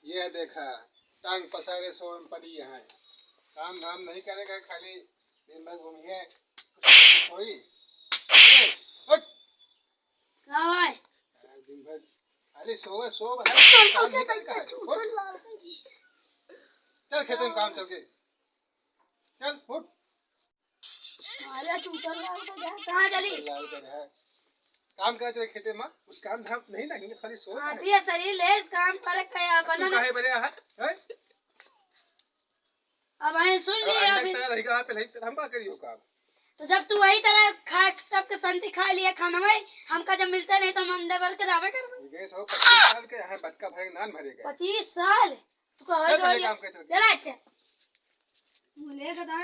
ये देखा टांग पसारे सोन पड़ी यहाँ काम धाम नहीं करेगा खाली दिन भर घूमिए कोई दिन भर खाली सोवे काम नहीं करेगा चल खेत में काम चल के चल उठ अरे तू चल कहाँ चली काम कर चले खेते में उस काम धाम नहीं लगेंगे खाली सो ये शरीर ले काम करे क्या बना काहे बने है अब आए सुन लिए अभी रहेगा पहले हम का करियो काम तो जब तू वही तरह खा सबके संति खा लिया खाना में हमका जब मिलता नहीं तो हम अंदर भर के दावे कर गए सो 25 साल के यहाँ बटका भरे नान भरेगा 25 साल तू कहे चला अच्छा मुझे कदा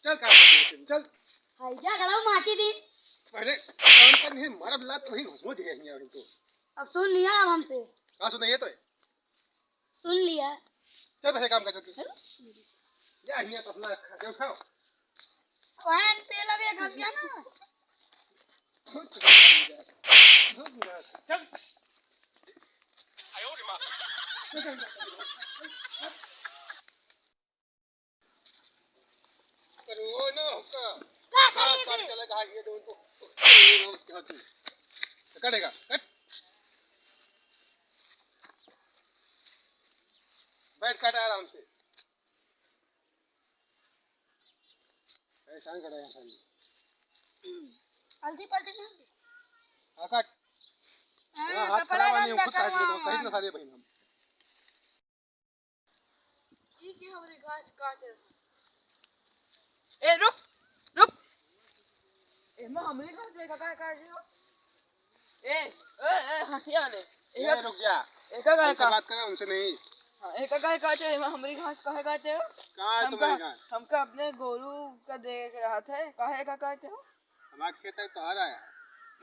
चल काम चल हाय जा गलाओ माटी दी पहले काम पर नहीं मारा बिला तो ही घुसमो जगह नहीं और तो अब सुन लिया अब हमसे का सुनाइए तो सुन लिया चल पहले काम कर चल या हिया तसला खा के उठाओ वहां पे लवे घस गया ना चल आयो रे मां करो ना का काम चलेगा ये दो तो क्या तू कटेगा कट बैठ काट आराम से ऐसा करेगा साली हल्दी पल्दी में आकाट हाथ खड़ा वाली खुद काट ले दो कहीं ना सारे बहन हम ये की हमरे घास काटे ए रुक रुक ए मां हमरे घास लेकर का काट रही ए हथिया ले ए रुक जा एक का बात कर उनसे नहीं हां एक का काटे है हमरी घास काहे काटे हो कहां है तुम्हारी घास हमका अपने गोरू का देख रहा था काहे का काटे हो हमारे खेत तक तो आ रहा है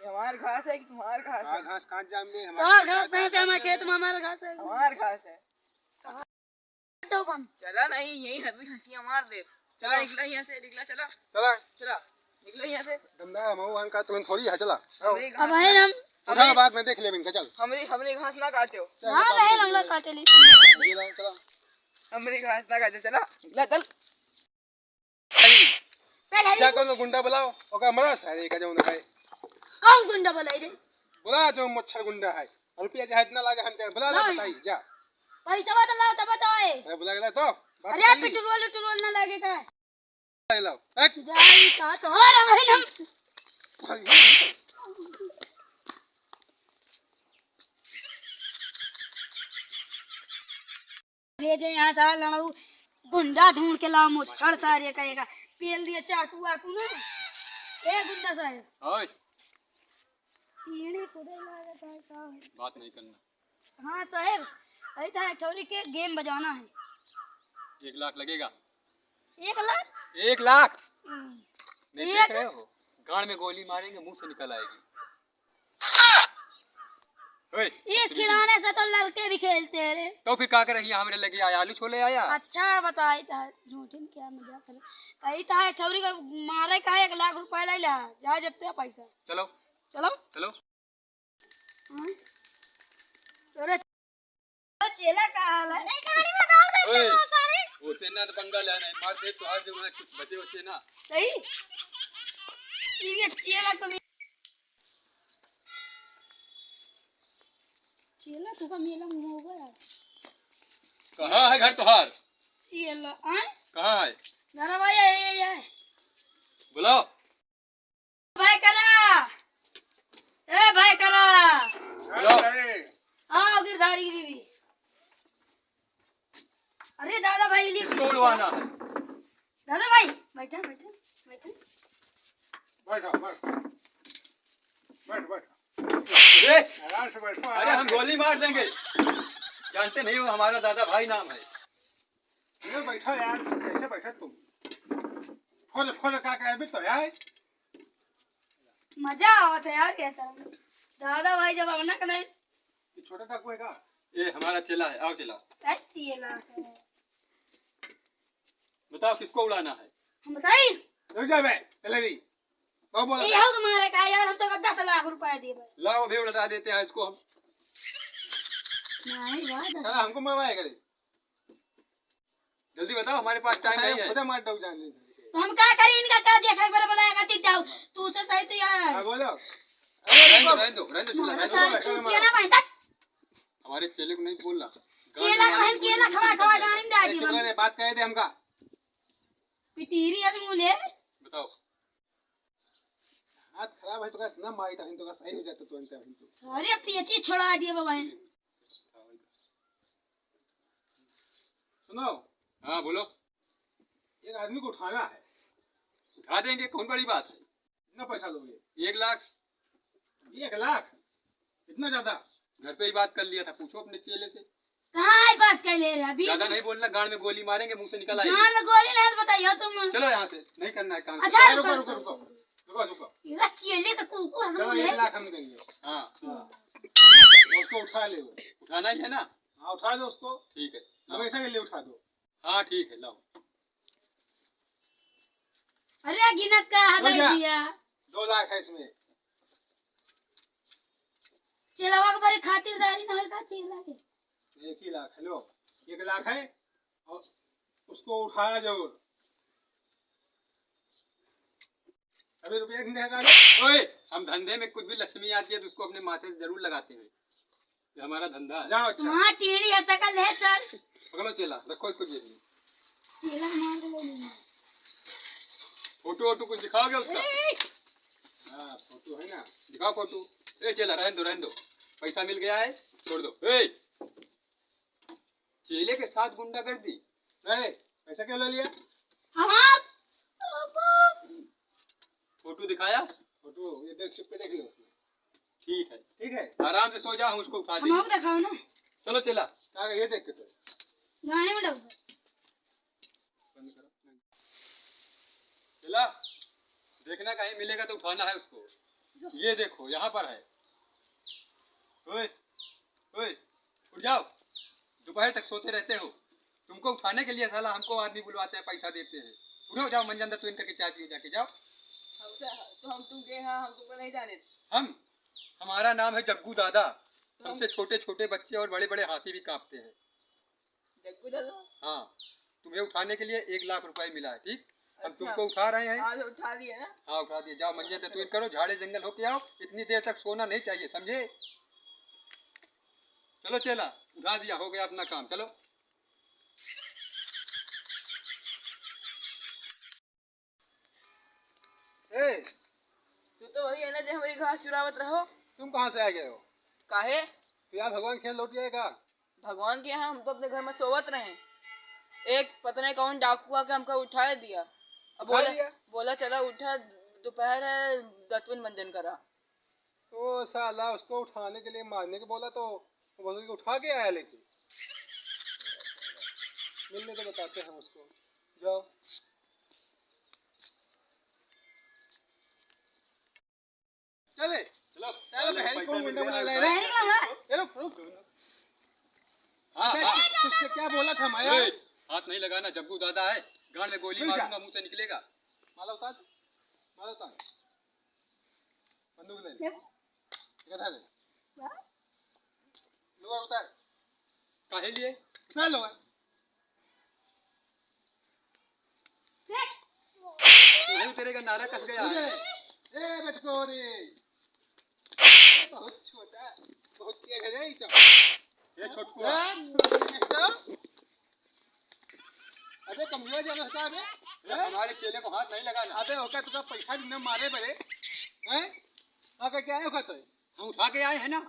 ये हमार घास है कि तुम्हार घास है घास काट जाम में हमार घास नहीं है हमारे खेत में हमारा घास है हमार घास है तो कम चला नहीं यही हमें हंसियां मार दे चला निकला यहां से निकला चला चला चला निकलो यहां से गंदा मऊ का तुम थोड़ी है चला अब है हम उठा बाद में देख ले इनका चल हमरी घास ना काटो हां रहे हम लोग काटे ले चला हमरी घास ना काटे चला निकला चल क्या करो गुंडा बुलाओ ओका मरा सारे का जो है कौन गुंडा बुलाई रे बुला जो मच्छर गुंडा है रुपया चाहे इतना लागे हम बुला ला बताई जा पैसा बता लाओ तब बताओ मैं बुला गया तो अरे पेट्रोल ना लगेगा लाओ एक जाई का तो हो रहा है हम भेजे यहाँ साल लड़ाऊ गुंडा ढूंढ के लाओ मुच्छड़ सारे कहेगा पेल दिया चाकू आकू ना ए गुंडा साहब ओए ईड़ी खुदे लागत है का बात नहीं करना हां साहब ऐसा है ठौरी के गेम बजाना है 1 लाख लगेगा 1 लाख 1 लाख नहीं देख रहे हो गांड में गोली मारेंगे मुंह से निकल आएगी ओए इस खिलौने से तो लड़के भी खेलते हैं रे तो फिर का कर रही है हमरे लगे आया आलू छोले आया अच्छा बताई था झूठिन क्या मजाक कर कही था ठौरी का मारे का 1 लाख रुपए ले ला जा जब तेरा पैसा चलो चलो चलो अरे चेला का हाल है नहीं कहानी बताओ दे तो सारे उसे ना तो पंगा लेना है मार दे तो हर जो है कुछ बचे बचे ना सही ये चेला तो चेला तो का मेला में होगा यार कहां है घर तुहार चेला हां कहां है जरा भाई ये बुलाओ भाई करा ए भाई करा बुलाओ आओ गिरधारी बीवी अरे दादा भाई लिए किसको बुलवाना है दादा भाई बैठा बैठा बैठा बैठो बैठ अरे आराम से बैठो अरे हम गोली मार देंगे जानते नहीं हो हमारा दादा भाई नाम है ये बैठो यार कैसे बैठे तुम फोन का भी तो यार मजा आवत है यार कैसा दादा भाई जब अपना करे ये छोटा सा कोई का ये हमारा चेला है आओ चेला चेला बताओ किसको उड़ाना है हम बताई रुक जा बे चले दी कौन बोला ये हो तुम्हारे का यार हम तो 10 लाख रुपए दिए लाओ भी उड़ा देते हैं इसको हम नहीं बात साला हमको मरवाए करे। जल्दी बताओ, हमारे पास टाइम नहीं है। पता मार दो जान ले। तो हम क्या करें, इनका क्या देखा बड़ा बनाएगा टिक जाओ तू से सही तो यार। हां बोलो। रहने दो चला ना भाई तक हमारे चेले को नहीं बोलना। केला बहन केला खवा खवा गाड़ी में डाल दी चुप रह, बात कह दे हमका। पितीरी है मुले बताओ। हाथ खराब है तो का इतना माई था, तो का सही हो जाता तो अंत है तो। अरे पेची छोड़ा दिए बहन। सुनो। हाँ बोलो। एक आदमी को उठाना है। उठा देंगे, कौन बड़ी बात है। कितना पैसा लोगे? 1 लाख। 1 लाख इतना ज्यादा? घर पे ही बात कर लिया था, पूछो अपने चेले से। कहाँ बात कर ले रहे अभी? ज्यादा नहीं बोलना, गाड़ में गोली मारेंगे, मुंह से निकल आएगी। गाड़ में गोली नहीं बताइए तुम। चलो यहाँ से, नहीं करना है काम। अच्छा रुको रुको रुको रुको रुको। ये चेले तो कुकुर हम ले। 1 लाख हम देंगे। हाँ उसको उठा ले। उठाना ही है ना? हाँ उठा दो उसको। ठीक है, हमेशा के लिए उठा दो। हाँ ठीक है, लाओ। अरे गिनत का हदाई दिया। 2 लाख है इसमें। चेलावा के बड़ी खातिरदारी ना का चेला के। 1 ही लाख है, लो 1 लाख है और उसको उठाया जरूर। अभी रुपया नहीं देगा। ओए हम धंधे में कुछ भी लक्ष्मी आती है तो उसको अपने माथे से जरूर लगाते हैं, ये हमारा धंधा है। जाओ अच्छा। वहाँ टीढ़ी है सकल है चल। पकड़ो चेला, रखो इसको जेब में। चेला मार लो। फोटो वोटो कुछ दिखाओगे उसका? हाँ फोटो है ना, दिखाओ फोटो। ए चेला रहने दो, पैसा मिल गया है, छोड़ दो। ए चेले के साथ गुंडागर्दी। पैसा क्यों ले लिया? हमार फोटो दिखाया? फोटो ये देख, चुप के देख लो। ठीक है आराम से सो जाओ, उसको उठा देंगे। हम दिखाओ ना। चलो चेला, ये देख के तो गाने में डाल। चला देखना, कहीं मिलेगा तो उठाना है उसको। ये देखो यहाँ पर है। ओए ओए उठ जाओ, दोपहर तक सोते रहते हो। तुमको उठाने के लिए साला हमको आदमी बुलवाते हैं, पैसा देते हैं। उठो जाओ, मंजन तू इनके चाय पियो जाके, जाओ। तो हम तुमके हाँ हम तुमको नहीं जाने। हमारा नाम है जग्गू दादा। हमसे छोटे छोटे बच्चे और बड़े बड़े हाथी भी कांपते हैं। जग्गू दादा? हाँ, तुम्हें उठाने के लिए 1 लाख रुपए मिला है। ठीक, हम अच्छा। तुमको उठा रहे हैं। आज उठा दिए ना? हाँ उठा दिए, जाओ मंजे से तू करो, झाड़े जंगल होके आओ। इतनी देर तक सोना नहीं चाहिए, समझे? चलो चेला, उठा दिया, हो गया अपना काम, चलो। ए तू तो वही है ना जो हमारी घास चुरावत रहो। तुम कहाँ से आ गए हो? काहे? तो यार भगवान खेल लौट जाएगा। भगवान के यहाँ हम तो अपने घर में सोवत रहे। एक पता नहीं कौन डाकू आके हमको उठा दिया। अब बोला चला उठा, दोपहर है, दतवन मंजन करा। तो साला उसको उठाने के लिए मारने के बोला तो उठा के आया। लेकिन मिलने तो बताते हैं उसको, जाओ। चले चलो बहन को मुंडा बना ले रहे। चलो हाँ तुझसे क्या बोला था माया? हाथ नहीं लगाना, जग्गू दादा है, गांड में गोली मारूंगा, मुंह से निकलेगा। माला उतार, बंदूक ले ले, इधर ले, लोहा उतार। काहे लिए? उतार लो। नहीं उतरेगा, नारा कस गया है। ए बचकोरी, बहुत छोटा, बहुत तेज है ये छोटू। अबे कमजोर जाना होता है। हमारे चेले को हाथ नहीं लगाना। अबे होगा तुझा पैसा भी न मारे बड़े हैं। आके क्या आए होगा तो? हम उठा के आए हैं ना।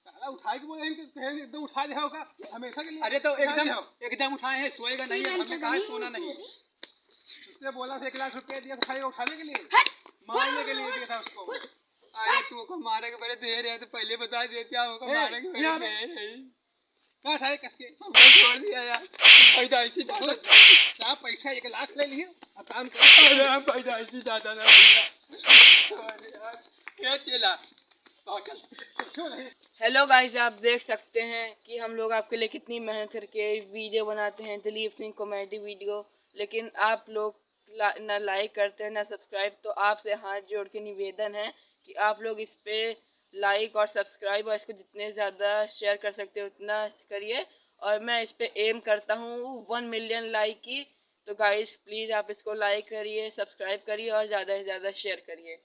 साला उठा के बोले हैं कि एकदम उठा दिया होगा हमेशा के लिए। अरे तो एकदम उठाए हैं, सोएगा नहीं है, हमें कहा सोना नहीं। उससे बोला था 1 लाख रुपया दिया था उठाने के लिए, मारने के लिए दिया था उसको। अरे तू को मारे के बड़े देर है तो पहले बता दे क्या होगा। मारे के बड़े क्या सारे कसके छोड़ दिया यार। पैदा ऐसी साहब पैसा 1 लाख ले लिए और काम कर। हम पैदा ऐसी ज्यादा ना भैया, क्या चला। हेलो गाइस, आप देख सकते हैं कि हम लोग आपके लिए कितनी मेहनत करके वीडियो बनाते हैं, दिलीप सिंह कॉमेडी वीडियो, लेकिन आप लोग ना लाइक करते हैं ना सब्सक्राइब। तो आपसे हाथ जोड़ के निवेदन है कि आप लोग इस पे लाइक और सब्सक्राइब, और इसको जितने ज़्यादा शेयर कर सकते हो उतना करिए। और मैं इस पे एम करता हूँ 1 मिलियन लाइक की। तो गाइस प्लीज़ आप इसको लाइक करिए, सब्सक्राइब करिए और ज़्यादा से ज़्यादा शेयर करिए।